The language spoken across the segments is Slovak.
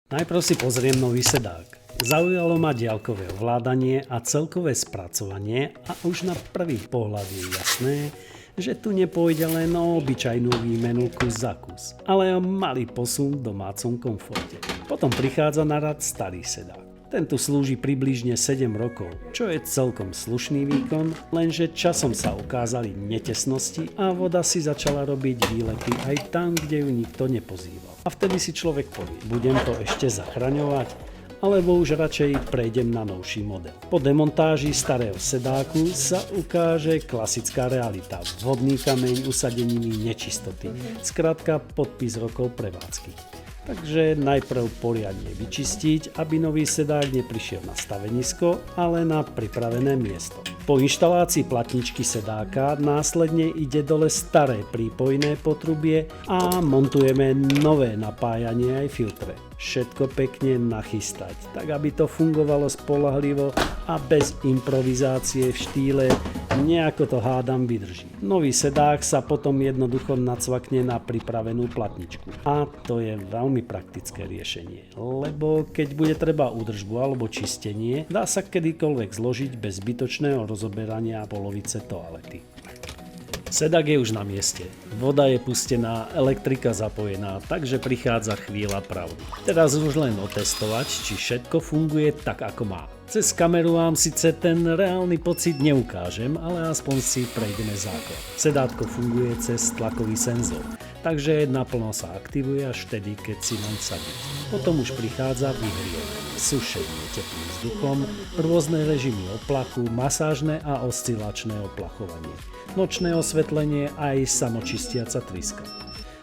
Najprv si pozriem nový sedák. Zaujalo ma diaľkové ovládanie a celkové spracovanie a už na prvý pohľad je jasné, že tu nepôjde len o obyčajnú výmenu kus za kus, ale o malý posun v domácom komforte. Potom prichádza na rad starý sedák. Ten tu slúži približne 7 rokov, čo je celkom slušný výkon, lenže časom sa ukázali netesnosti a voda si začala robiť výlety aj tam, kde ju nikto nepozýval. A vtedy si človek povie, budem to ešte zachraňovať, alebo už radšej prejdem na novší model. Po demontáži starého sedáku sa ukáže klasická realita, vhodný kameň, usadeniny, nečistoty, skrátka podpis rokov prevádzky. Takže najprv poriadne vyčistiť, aby nový sedák neprišiel na stavenisko, ale na pripravené miesto. Po inštalácii platničky sedáka následne ide dole staré prípojné potrubie a montujeme nové napájanie aj filtre. Všetko pekne nachystať, tak aby to fungovalo spoľahlivo a bez improvizácie v štýle nejako to hádam vydrží. Nový sedák sa potom jednoducho nacvakne na pripravenú platničku. A to je veľmi praktické riešenie, lebo keď bude treba údržbu alebo čistenie, dá sa kedykoľvek zložiť bez zbytočného rozoberania polovice toalety. Sedák je už na mieste, voda je pustená, elektrika zapojená, takže prichádza chvíľa pravdy. Teraz už len otestovať, či všetko funguje tak, ako má. Cez kameru vám síce ten reálny pocit neukážem, ale aspoň si prejdeme základ. Sedátko funguje cez tlakový senzor, takže naplno sa aktivuje až vtedy, keď si naň sadíte. Potom už prichádza vyhrievanie, sušenie teplým vzduchom, rôzne režimy oplachu, masážne a oscilačné oplachovanie, nočné osvetlenie aj samočistiaca tryska.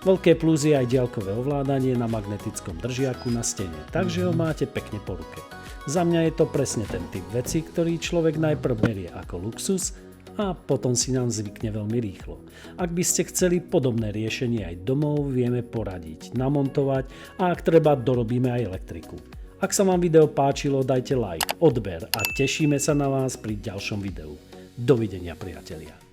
Veľké plus je aj diaľkové ovládanie na magnetickom držiaku na stene, takže ho máte pekne po ruke. Za mňa je to presne ten typ veci, ktorý človek najprv berie ako luxus a potom si nám zvykne veľmi rýchlo. Ak by ste chceli podobné riešenie aj domov, vieme poradiť, namontovať a ak treba, dorobíme aj elektriku. Ak sa vám video páčilo, dajte like, odber a tešíme sa na vás pri ďalšom videu. Dovidenia, priatelia.